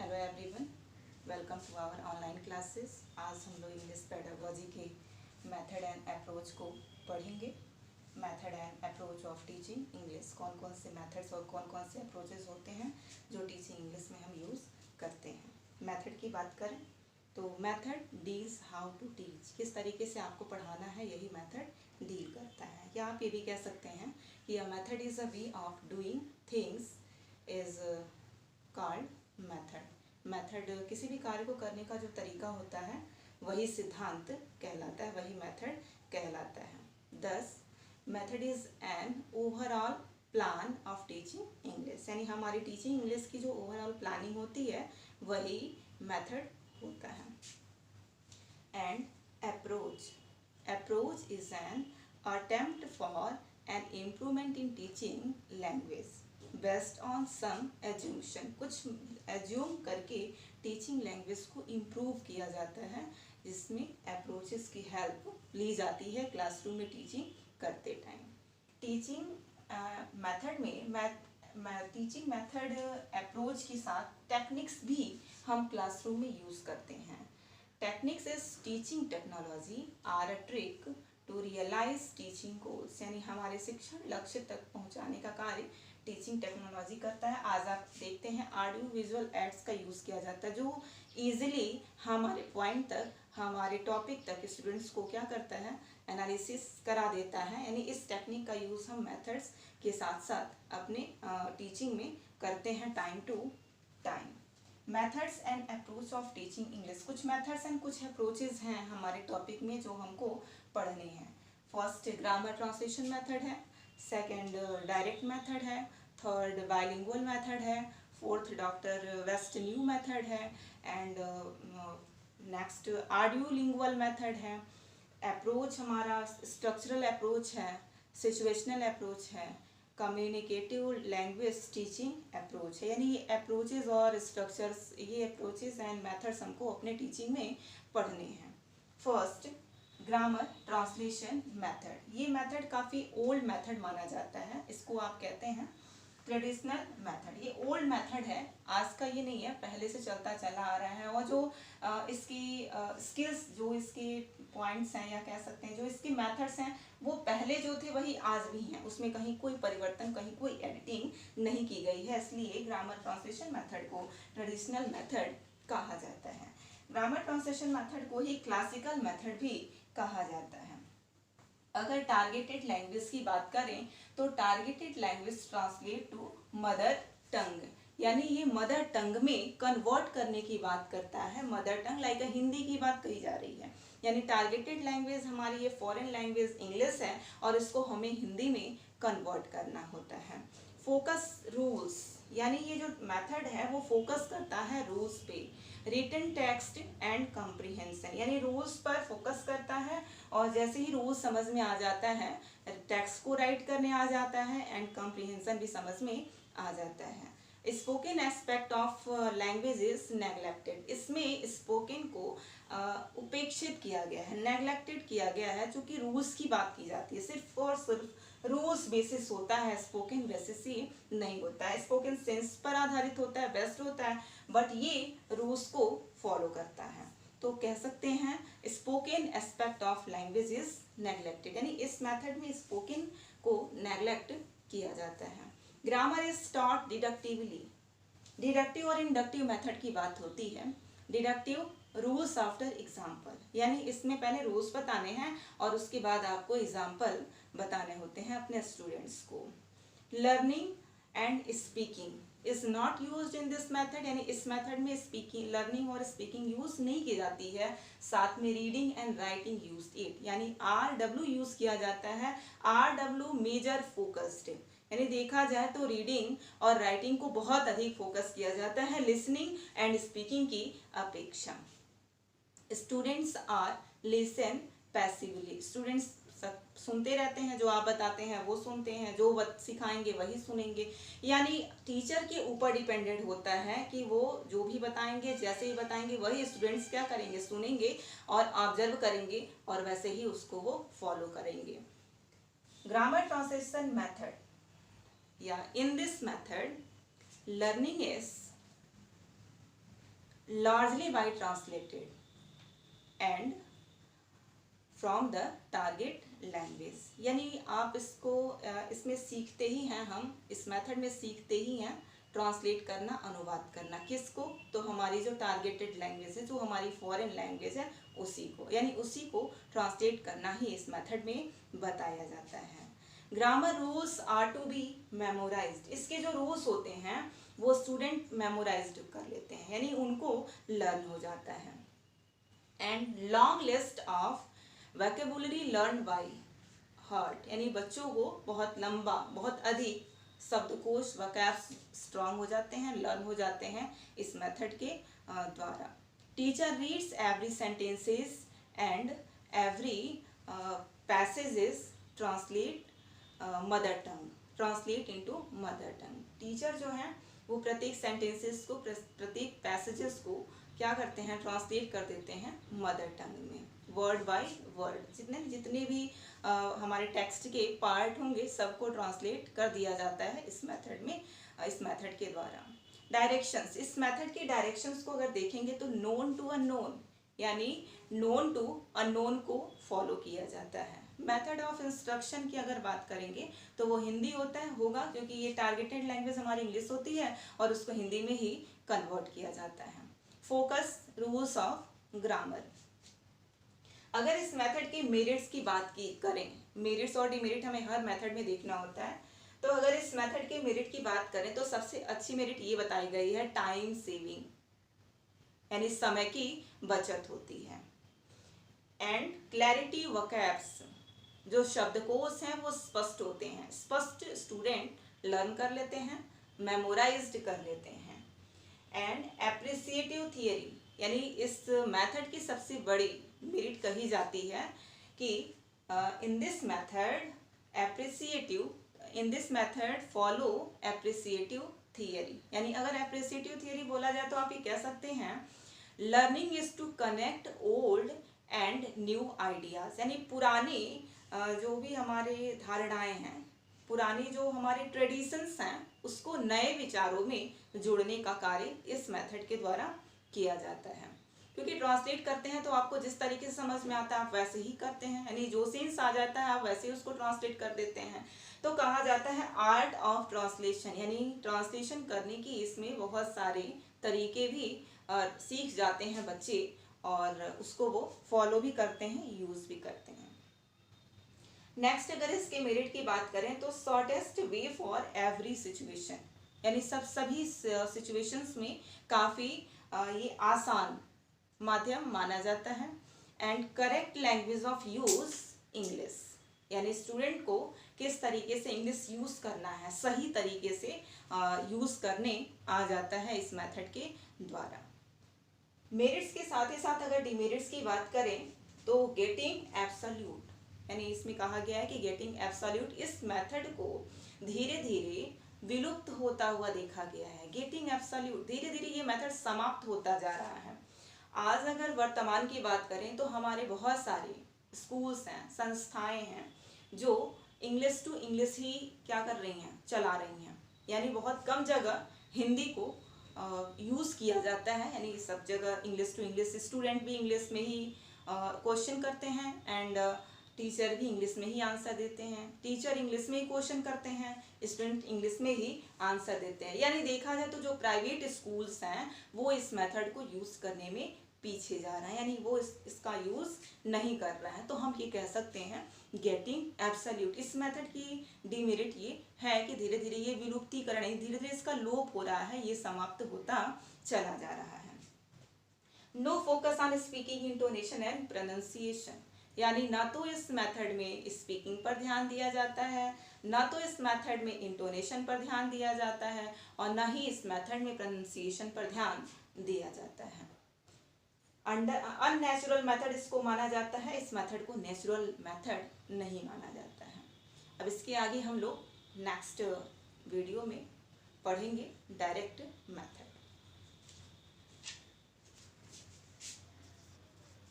Hello everyone, welcome to our online classes. आज हम लोग इंग्लिश पेडागोजी के मेथड एंड अप्रोच को पढ़ेंगे। Method and approach of teaching English, कौन कौन से मेथड्स और कौन कौन से अप्रोचेस होते हैं जो टीचिंग इंग्लिश में हम यूज़ करते हैं। मेथड की बात करें तो method deals how to teach, किस तरीके से आपको पढ़ाना है यही मेथड डील करता है। या आप ये भी कह सकते हैं कि a method is a way of doing things is called method. Method किसी भी कार्य को करने का जो तरीका होता है वही सिद्धांत कहलाता है, वही मेथड कहलाता है। दस method is an overall plan of teaching English, यानी हमारी टीचिंग इंग्लिश की जो ओवरऑल प्लानिंग होती है वही मेथड होता है। And approach, approach is an attempt for an improvement in teaching language based on some assumption, कुछ एज्यूम करके टीचिंग लैंग्वेज को इम्प्रूव किया जाता है, जिसमें अप्रोचेस की हेल्प ली जाती है क्लासरूम में टीचिंग करते टाइम। टीचिंग मेथड में टीचिंग मेथड अप्रोच के साथ टेक्निक्स भी हम क्लासरूम में यूज़ करते हैं। Techniques is teaching technology are a trick to realise teaching goals, यानी हमारे शिक्षण लक्ष्य तक पहुंचाने का कार्य टीचिंग टेक्नोलॉजी करता है। आज आप देखते हैं ऑडियो विजुअल एड्स का यूज़ किया जाता है जो इजीली हमारे पॉइंट तक, हमारे टॉपिक तक स्टूडेंट्स को क्या करता है, एनालिसिस करा देता है। यानी इस टेक्निक का यूज़ हम मेथड्स के साथ साथ अपने टीचिंग में करते हैं time to time. Methods and approach of teaching English, कुछ मेथड्स एंड कुछ अप्रोचेज हैं हमारे टॉपिक में जो हमको पढ़ने हैं। फर्स्ट ग्रामर ट्रांसलेशन मेथड है, सेकंड डायरेक्ट मेथड है, थर्ड बाइलिंगुअल मेथड है, fourth doctor West new method है, and next audio lingual method है। अप्रोच हमारा स्ट्रक्चरल अप्रोच है, सिचुएशनल अप्रोच है, कम्युनिकेटिव लैंग्वेज टीचिंग अप्रोच है। यानी ये अप्रोचेज और स्ट्रक्चर्स, ये अप्रोचेज एंड मेथड्स हमको अपने टीचिंग में पढ़ने हैं। फर्स्ट ग्रामर ट्रांसलेशन मेथड, ये मेथड काफ़ी ओल्ड मेथड माना जाता है, इसको आप कहते हैं ट्रेडिशनल मेथड। ये ओल्ड मेथड है, आज का ये नहीं है, पहले से चलता चला आ रहा है। और जो इसकी स्किल्स, जो इसके पॉइंट्स हैं या कह सकते हैं जो इसके मेथड्स हैं वो पहले जो थे वही आज भी हैं, उसमें कहीं कोई परिवर्तन, कहीं कोई एडिटिंग नहीं की गई है, इसलिए ग्रामर ट्रांसलेशन मेथड को ट्रेडिशनल मेथड कहा जाता है। ग्रामर ट्रांसलेशन मेथड को ही क्लासिकल मेथड भी कहा जाता है। अगर टारगेटेड लैंग्वेज की बात करें तो targeted language translate to mother tongue, यानी ये मदर टंग में कन्वर्ट करने की बात करता है। मदर टंग लाइक हिंदी की बात कही जा रही है, यानी टारगेटेड लैंग्वेज हमारी ये फॉरेन लैंग्वेज इंग्लिश है और इसको हमें हिंदी में कन्वर्ट करना होता है। फोकस रूल्स, यानी ये जो मेथड है वो फोकस करता है रूल्स पे। रिटन टेक्स्ट एंड कॉम्प्रिहेंशन, यानी रूल्स पर फोकस करता है और जैसे ही रूल्स समझ में आ जाता है टेक्स्ट को राइट करने आ जाता है एंड कॉम्प्रिहेंशन भी समझ में आ जाता है। Spoken aspect of language is neglected, इसमें स्पोकन को उपेक्षित किया गया है, नेग्लेक्टेड किया गया है, चूंकि रूल्स की बात की जाती है, सिर्फ और सिर्फ रूल्स बेसिस होता है, स्पोकन बेसिस ही नहीं होता है। स्पोकन सेंस पर आधारित होता है, बेस्ट होता है, बट ये रूल्स को फॉलो करता है। तो कह सकते हैं spoken aspect of language is neglected, यानी इस मेथड में स्पोकन को नेग्लेक्ट किया जाता है। ग्रामर इज टॉट डिडक्टिवली, डिडक्टिव और इंडक्टिव मेथड की बात होती है। डिडक्टिव रूल्स आफ्टर एग्जाम्पल, यानी इसमें पहले रूल्स बताने हैं और उसके बाद आपको एग्जाम्पल बताने होते हैं अपने स्टूडेंट्स को। Learning and speaking is not used in this method, यानी इस मेथड में स्पीकिंग, लर्निंग और स्पीकिंग यूज नहीं की जाती है, साथ में reading and writing used it, यानी RW यूज किया जाता है। RW मेजर फोकस्ड, यानी देखा जाए तो रीडिंग और राइटिंग को बहुत अधिक फोकस किया जाता है लिसनिंग एंड स्पीकिंग की अपेक्षा। Students are listen passively, students सुनते रहते हैं, जो आप बताते हैं वो सुनते हैं, जो सिखाएंगे वही सुनेंगे, यानी टीचर के ऊपर डिपेंडेंट होता है कि वो जो भी बताएंगे, जैसे ही बताएंगे वही स्टूडेंट्स क्या करेंगे, सुनेंगे और ऑब्जर्व करेंगे और वैसे ही उसको वो फॉलो करेंगे। ग्रामर ट्रांसलेशन मेथड, या इन this method learning is largely by translated and from the target language। यानी आप इसको इसमें सीखते ही हैं, हम इस मेथड में सीखते ही हैं ट्रांसलेट करना, अनुवाद करना। किसको? तो हमारी जो टारगेटेड लैंग्वेज है, जो हमारी फॉरेन लैंग्वेज है, उसी को, यानी उसी को ट्रांसलेट करना ही इस मेथड में बताया जाता है। Grammar rules are to be memorised. इसके जो रूल्स होते हैं वो स्टूडेंट मेमोराइज्ड कर लेते हैं, यानी उनको लर्न हो जाता है। And long list of vocabulary learn by heart, यानी बच्चों को बहुत लंबा, बहुत अधिक शब्दकोश, वोकैब्स स्ट्रांग हो जाते हैं, लर्न हो जाते हैं इस मेथड के द्वारा। Teacher reads every sentences and every passages translate mother tongue, translate into mother tongue. Teacher जो है वो प्रत्येक सेंटेंसेस को, प्रत्येक पैसेजेस को क्या करते हैं? ट्रांसलेट कर देते हैं मदर टंग में, वर्ड बाय वर्ड। जितने भी हमारे टेक्स्ट के पार्ट होंगे सबको ट्रांसलेट कर दिया जाता है इस मेथड में, इस मेथड के द्वारा। डायरेक्शंस, इस मेथड के डायरेक्शंस को अगर देखेंगे तो नोन टू अननोन, यानी नोन टू अननोन को फॉलो किया जाता है। मेथड ऑफ इंस्ट्रक्शन की अगर बात करेंगे तो वो हिंदी होगा, क्योंकि ये टारगेटेड लैंग्वेज हमारी इंग्लिश होती है और उसको हिंदी में ही कन्वर्ट किया जाता है। Focus, rules of grammar. अगर इस मेथड के मेरिट्स की बात करें, मेरिट्स और डिमेरिट हमें हर मेथड में देखना होता है, तो अगर इस मेथड के मेरिट की बात करें तो सबसे अच्छी मेरिट ये बताई गई है टाइम सेविंग, यानी समय की बचत होती है। एंड क्लैरिटी वोकैब्स, जो शब्दकोश हैं वो स्पष्ट होते हैं, स्पष्ट स्टूडेंट लर्न कर लेते हैं, मेमोराइज्ड कर लेते हैं। एंड एप्रिसिएटिव थियरी, यानी इस मेथड की सबसे बड़ी मेरिट कही जाती है कि in this method follow appreciative theory. यानी अगर एप्रिसिएटिव थियरी बोला जाए तो आप ये कह सकते हैं learning is to connect old and new ideas, यानी पुराने जो भी हमारे धारणाएं हैं, पुरानी जो हमारे ट्रेडिशंस हैं, उसको नए विचारों में जोड़ने का कार्य इस मेथड के द्वारा किया जाता है। क्योंकि ट्रांसलेट करते हैं तो आपको जिस तरीके से समझ में आता है आप वैसे ही करते हैं, यानी जो सेंस आ जाता है आप वैसे ही उसको ट्रांसलेट कर देते हैं। तो कहा जाता है आर्ट ऑफ ट्रांसलेशन, यानी ट्रांसलेशन करने की इसमें बहुत सारे तरीके भी सीख जाते हैं बच्चे और उसको वो फॉलो भी करते हैं, यूज भी करते हैं। नेक्स्ट अगर इसके मेरिट की बात करें तो shortest way for every situation, यानी सभी सिचुएशंस में काफ़ी ये आसान माध्यम माना जाता है। And correct language of use English, यानी स्टूडेंट को किस तरीके से इंग्लिश यूज़ करना है, सही तरीके से यूज़ करने आ जाता है इस मेथड के द्वारा। मेरिट्स के साथ ही साथ अगर डिमेरिट्स की बात करें तो गेटिंग एब्सोल्यूट, यानी इसमें कहा गया है कि गेटिंग एब्सोल्यूट, इस मेथड को धीरे धीरे विलुप्त होता हुआ देखा गया है। गेटिंग एब्सोल्यूट, धीरे धीरे ये मेथड समाप्त होता जा रहा है। आज अगर वर्तमान की बात करें तो हमारे बहुत सारे स्कूल्स हैं, संस्थाएं हैं जो इंग्लिश टू इंग्लिश ही क्या कर रही हैं, चला रही हैं, यानी बहुत कम जगह हिंदी को यूज़ किया जाता है, यानी सब जगह इंग्लिश टू इंग्लिश, स्टूडेंट भी इंग्लिश में ही क्वेश्चन करते हैं एंड टीचर भी इंग्लिश में ही आंसर देते हैं, टीचर इंग्लिश में ही क्वेश्चन करते हैं, स्टूडेंट इंग्लिश में ही आंसर देते हैं। यानी देखा जाए तो जो प्राइवेट स्कूल्स हैं वो इस मेथड को यूज़ करने में पीछे जा रहा है, यानी वो इसका यूज़ नहीं कर रहा है। तो हम ये कह सकते हैं गेटिंग एब्सोल्यूट, इस मेथड की डिमेरिट ये है कि धीरे धीरे ये विलुप्तीकरण, धीरे धीरे इसका लोप हो रहा है, ये समाप्त होता चला जा रहा है। No focus on speaking, intonation and pronunciation, यानी ना तो इस मेथड में स्पीकिंग पर ध्यान दिया जाता है, ना तो इस मेथड में इंटोनेशन पर ध्यान दिया जाता है और ना ही इस मेथड में प्रोनाउंसिएशन पर ध्यान दिया जाता है। अननेचुरल मेथड इसको माना जाता है, इस मेथड को नेचुरल मेथड नहीं माना जाता है। अब इसके आगे हम लोग नेक्स्ट वीडियो में पढ़ेंगे डायरेक्ट मेथड।